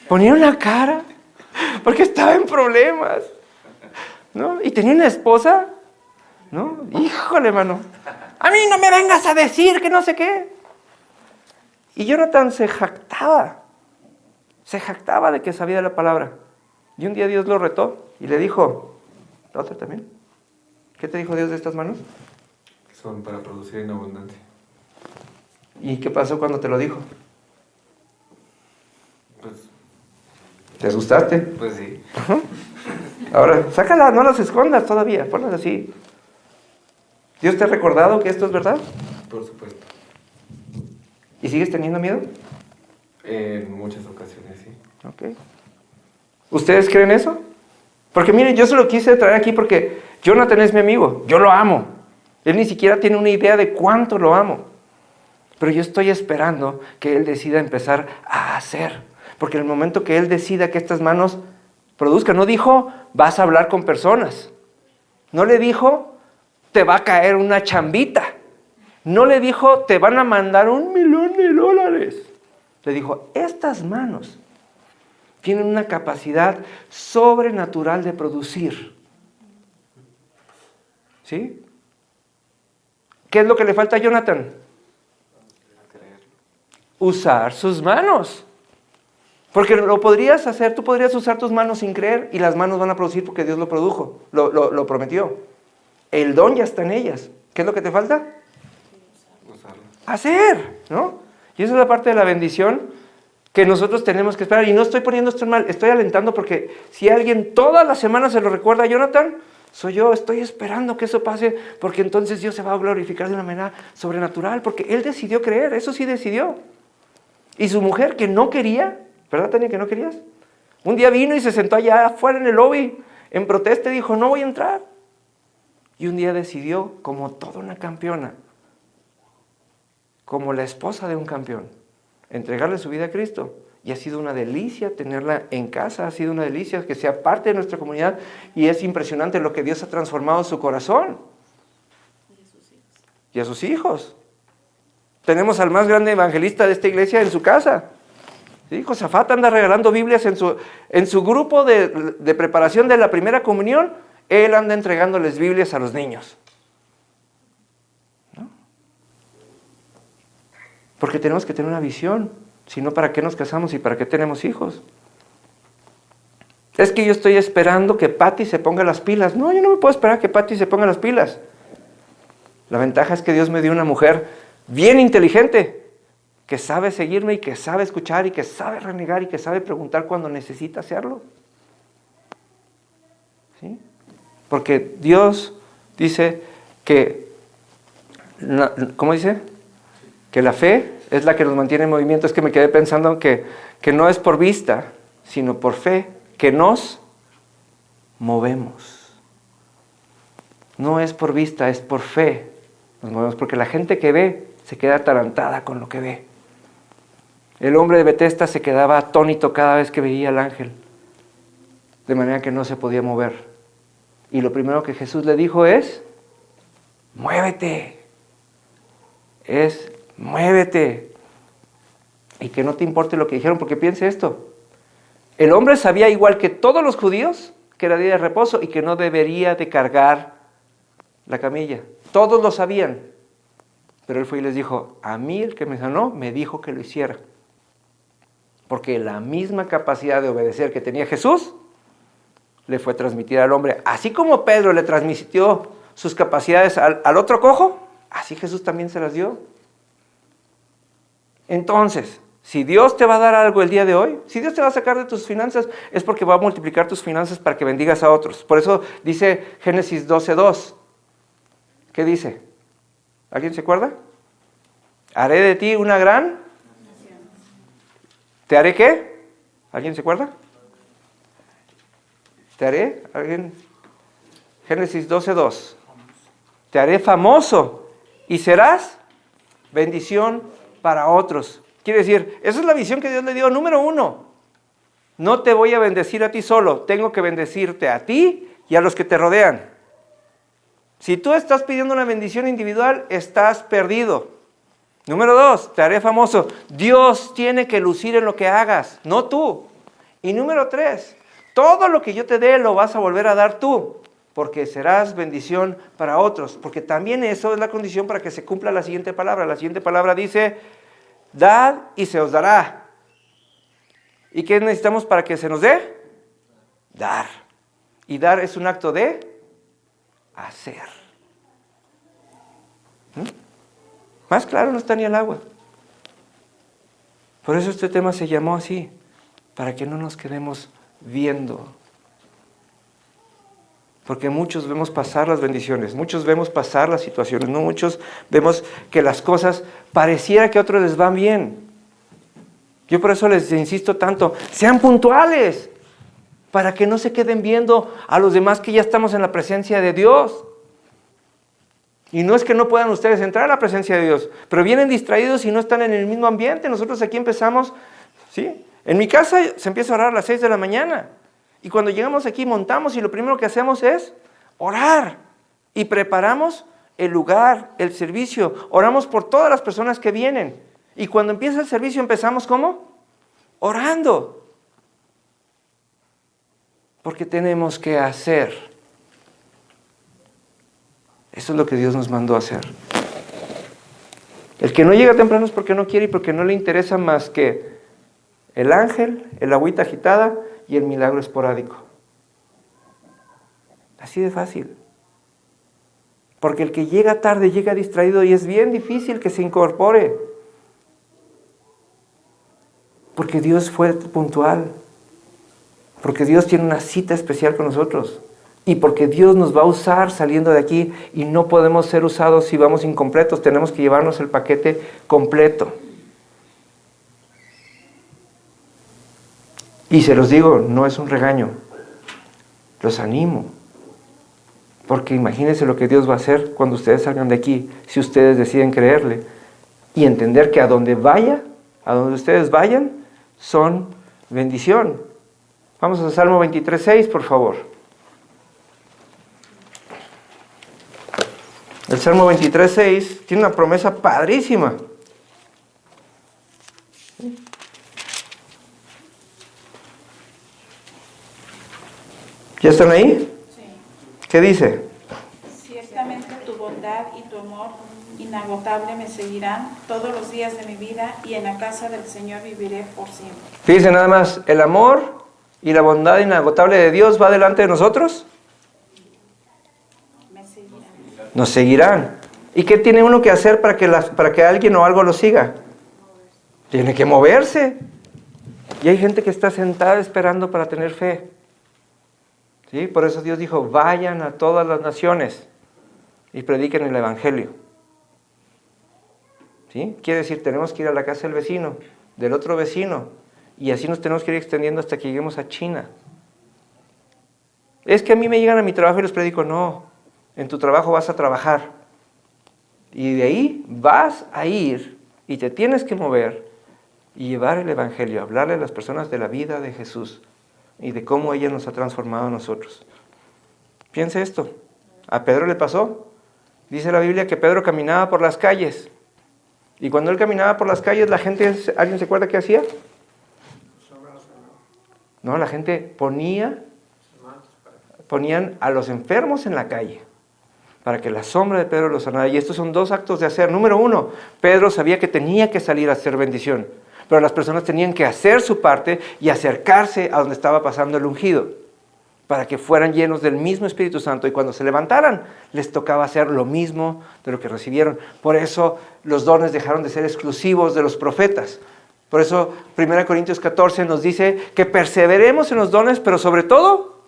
Ponía una cara porque estaba en problemas, ¿no? Y tenía una esposa, ¿no? Híjole, mano, a mí no me vengas a decir que no sé qué. Y Jonathan se jactaba de que sabía la palabra. Y un día Dios lo retó y le dijo, ¿la otra también? ¿Qué te dijo Dios de estas manos? Son para producir en abundancia. ¿Y qué pasó cuando te lo dijo? Pues, ¿Te asustaste? pues sí. Ahora, sácala, no las escondas todavía, ponlas así. ¿Dios te ha recordado que esto es verdad? Por supuesto. ¿Y sigues teniendo miedo? En muchas ocasiones, sí. Ok. ¿Ustedes creen eso? Porque miren, yo se lo quise traer aquí porque Jonathan es mi amigo, yo lo amo. Él ni siquiera tiene una idea de cuánto lo amo. Pero yo estoy esperando que él decida empezar a hacer. Porque en el momento que él decida que estas manos produzcan, no dijo, vas a hablar con personas. No le dijo, te va a caer una chambita. No le dijo, te van a mandar $1,000,000. Le dijo, estas manos tienen una capacidad sobrenatural de producir. ¿Sí? ¿Qué es lo que le falta a Jonathan? Usar sus manos. Porque lo podrías hacer, tú podrías usar tus manos sin creer y las manos van a producir porque Dios lo produjo, lo prometió. El don ya está en ellas. ¿Qué es lo que te falta? Usarlo. Hacer, ¿no? Y esa es la parte de la bendición que nosotros tenemos que esperar. Y no estoy poniendo esto en mal, estoy alentando porque si alguien todas las semanas se lo recuerda a Jonathan, soy yo, estoy esperando que eso pase porque entonces Dios se va a glorificar de una manera sobrenatural porque él decidió creer, eso sí decidió. Y su mujer que no quería, ¿verdad, Tania, que no querías? Un día vino y se sentó allá afuera en el lobby en protesta y dijo, no voy a entrar. Y un día decidió, como toda una campeona, como la esposa de un campeón, entregarle su vida a Cristo. Y ha sido una delicia tenerla en casa, ha sido una delicia que sea parte de nuestra comunidad y es impresionante lo que Dios ha transformado en su corazón. Y a sus hijos. Tenemos al más grande evangelista de esta iglesia en su casa. ¿Sí? Josafat anda regalando Biblias en su grupo de preparación de la primera comunión. Él anda entregándoles Biblias a los niños. ¿No? Porque tenemos que tener una visión. Si no, ¿para qué nos casamos y para qué tenemos hijos? Es que yo estoy esperando que Patty se ponga las pilas. No, yo no me puedo esperar que Patty se ponga las pilas. La ventaja es que Dios me dio una mujer bien inteligente, que sabe seguirme y que sabe escuchar y que sabe renegar y que sabe preguntar cuando necesita hacerlo. ¿Sí? Porque Dios dice que, ¿cómo dice? Que la fe es la que nos mantiene en movimiento. Es que me quedé pensando que no es por vista, sino por fe, que nos movemos. No es por vista, es por fe. Nos movemos porque la gente que ve se queda atarantada con lo que ve. El hombre de Betesda se quedaba atónito cada vez que veía al ángel, de manera que no se podía mover. Y lo primero que Jesús le dijo es, muévete. Muévete. Y que no te importe lo que dijeron, porque piense esto. El hombre sabía igual que todos los judíos que era día de reposo y que no debería de cargar la camilla. Todos lo sabían. Pero él fue y les dijo, a mí el que me sanó me dijo que lo hiciera. Porque la misma capacidad de obedecer que tenía Jesús le fue transmitida al hombre. Así como Pedro le transmitió sus capacidades al otro cojo, así Jesús también se las dio. Entonces, si Dios te va a dar algo el día de hoy, si Dios te va a sacar de tus finanzas, es porque va a multiplicar tus finanzas para que bendigas a otros. Por eso dice Génesis 12:2. ¿Qué dice? ¿Alguien se acuerda? Haré de ti una gran... ¿Te haré qué? ¿Alguien se acuerda? ¿Te haré? ¿Alguien? Génesis 12:2. Te haré famoso y serás bendición para otros. Quiere decir, esa es la visión que Dios le dio. Número 1, no te voy a bendecir a ti solo, tengo que bendecirte a ti y a los que te rodean. Si tú estás pidiendo una bendición individual, estás perdido. Número 2, te haré famoso. Dios tiene que lucir en lo que hagas, no tú. Y número 3, todo lo que yo te dé lo vas a volver a dar tú, porque serás bendición para otros. Porque también eso es la condición para que se cumpla la siguiente palabra. La siguiente palabra dice, dad y se os dará. ¿Y qué necesitamos para que se nos dé? Dar. Y dar es un acto de hacer. Más claro no está ni el agua. Por eso este tema se llamó así, para que no nos quedemos viendo. Porque muchos vemos pasar las bendiciones, muchos vemos pasar las situaciones, no muchos vemos que las cosas pareciera que a otros les van bien. Yo por eso les insisto tanto, sean puntuales, para que no se queden viendo a los demás que ya estamos en la presencia de Dios. Y no es que no puedan ustedes entrar a la presencia de Dios, pero vienen distraídos y no están en el mismo ambiente. Nosotros aquí empezamos, ¿sí? En mi casa se empieza a orar a las 6 de la mañana. Y cuando llegamos aquí montamos y lo primero que hacemos es orar. Y preparamos el lugar, el servicio. Oramos por todas las personas que vienen. Y cuando empieza el servicio empezamos ¿cómo? Orando. Porque tenemos que hacer. Eso es lo que Dios nos mandó a hacer. El que no llega temprano es porque no quiere y porque no le interesa más que el ángel, el agüita agitada y el milagro esporádico. Así de fácil. Porque el que llega tarde llega distraído y es bien difícil que se incorpore. Porque Dios fue puntual. Porque Dios tiene una cita especial con nosotros. Y porque Dios nos va a usar saliendo de aquí y no podemos ser usados si vamos incompletos. Tenemos que llevarnos el paquete completo. Y se los digo, no es un regaño. Los animo. Porque imagínense lo que Dios va a hacer cuando ustedes salgan de aquí, si ustedes deciden creerle. Y entender que a donde vaya, a donde ustedes vayan, son bendición. Vamos a Salmo 23:6, por favor. El Salmo 23:6 tiene una promesa padrísima. ¿Ya están ahí? Sí. ¿Qué dice? Ciertamente tu bondad y tu amor inagotable me seguirán todos los días de mi vida y en la casa del Señor viviré por siempre. Fíjense nada más, el amor y la bondad inagotable de Dios va delante de nosotros. Me seguirán. Nos seguirán. ¿Y qué tiene uno que hacer para que alguien o algo lo siga? Tiene que moverse. Y hay gente que está sentada esperando para tener fe. ¿Sí? Por eso Dios dijo, vayan a todas las naciones y prediquen el Evangelio. ¿Sí? Quiere decir, tenemos que ir a la casa del vecino, del otro vecino, y así nos tenemos que ir extendiendo hasta que lleguemos a China. Es que a mí me llegan a mi trabajo y les predico, no, en tu trabajo vas a trabajar. Y de ahí vas a ir y te tienes que mover y llevar el Evangelio, hablarle a las personas de la vida de Jesús y de cómo ella nos ha transformado a nosotros. Piense esto, a Pedro le pasó. Dice la Biblia que Pedro caminaba por las calles. Y cuando él caminaba por las calles, la gente, ¿alguien se acuerda qué hacía? No, la gente ponían a los enfermos en la calle para que la sombra de Pedro los sanara. Y estos son dos actos de hacer. Número uno, Pedro sabía que tenía que salir a hacer bendición, pero las personas tenían que hacer su parte y acercarse a donde estaba pasando el ungido. para que fueran llenos del mismo Espíritu Santo, y cuando se levantaran, les tocaba hacer lo mismo de lo que recibieron. Por eso los dones dejaron de ser exclusivos de los profetas. Por eso 1 Corintios 14 nos dice que perseveremos en los dones, pero sobre todo,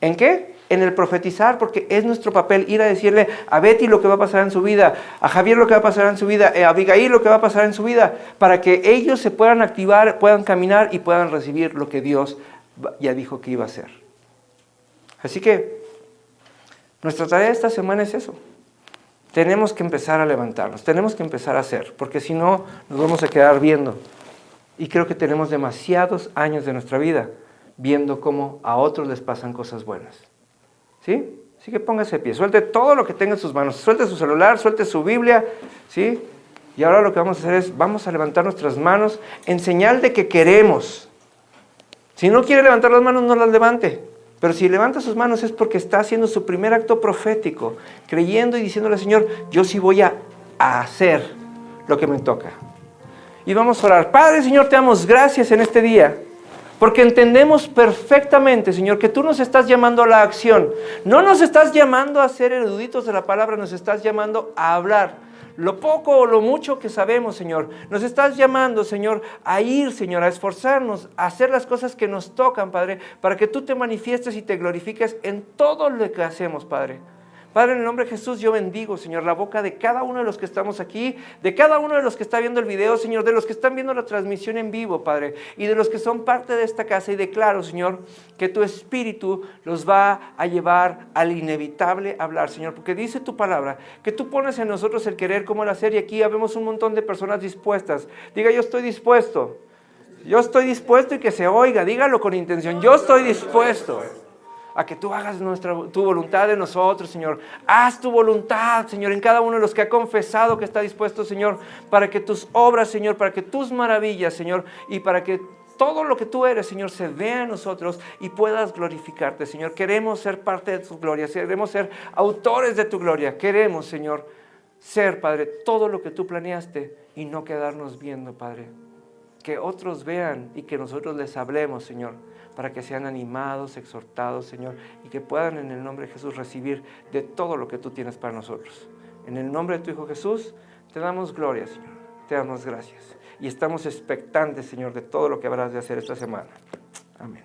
¿en qué? En el profetizar, porque es nuestro papel ir a decirle a Betty lo que va a pasar en su vida, a Javier lo que va a pasar en su vida, a Abigail lo que va a pasar en su vida, para que ellos se puedan activar, puedan caminar y puedan recibir lo que Dios ya dijo que iba a hacer. Así que nuestra tarea esta semana es eso. Tenemos que empezar a levantarnos, tenemos que empezar a hacer, porque si no nos vamos a quedar viendo. Y creo que tenemos demasiados años de nuestra vida viendo cómo a otros les pasan cosas buenas. ¿Sí? Así que póngase de pie, suelte todo lo que tenga en sus manos, suelte su celular, suelte su Biblia, ¿sí? Y ahora lo que vamos a hacer es, vamos a levantar nuestras manos en señal de que queremos. Si no quiere levantar las manos, no las levante. Pero si levanta sus manos es porque está haciendo su primer acto profético, creyendo y diciéndole al Señor, yo sí voy a hacer lo que me toca. Y vamos a orar. Padre, Señor, te damos gracias en este día, porque entendemos perfectamente, Señor, que tú nos estás llamando a la acción. No nos estás llamando a ser eruditos de la palabra, nos estás llamando a hablar lo poco o lo mucho que sabemos, Señor. Nos estás llamando, Señor, a ir, Señor, a esforzarnos, a hacer las cosas que nos tocan, Padre, para que tú te manifiestes y te glorifiques en todo lo que hacemos, Padre. Padre, en el nombre de Jesús, yo bendigo, Señor, la boca de cada uno de los que estamos aquí, de cada uno de los que está viendo el video, Señor, de los que están viendo la transmisión en vivo, Padre, y de los que son parte de esta casa. Y declaro, Señor, que tu Espíritu los va a llevar al inevitable hablar, Señor, porque dice tu palabra, que tú pones en nosotros el querer como el hacer, y aquí habemos un montón de personas dispuestas. Diga, yo estoy dispuesto. Yo estoy dispuesto, y que se oiga, dígalo con intención, yo estoy dispuesto a que tú hagas tu voluntad en nosotros, Señor. Haz tu voluntad, Señor, en cada uno de los que ha confesado que está dispuesto, Señor, para que tus obras, Señor, para que tus maravillas, Señor, y para que todo lo que tú eres, Señor, se vea en nosotros y puedas glorificarte, Señor. Queremos ser parte de tu gloria, queremos ser autores de tu gloria. Queremos, Señor, ser, Padre, todo lo que tú planeaste y no quedarnos viendo, Padre. Que otros vean y que nosotros les hablemos, Señor, para que sean animados, exhortados, Señor, y que puedan en el nombre de Jesús recibir de todo lo que tú tienes para nosotros. En el nombre de tu Hijo Jesús, te damos gloria, Señor, te damos gracias. Y estamos expectantes, Señor, de todo lo que habrás de hacer esta semana. Amén.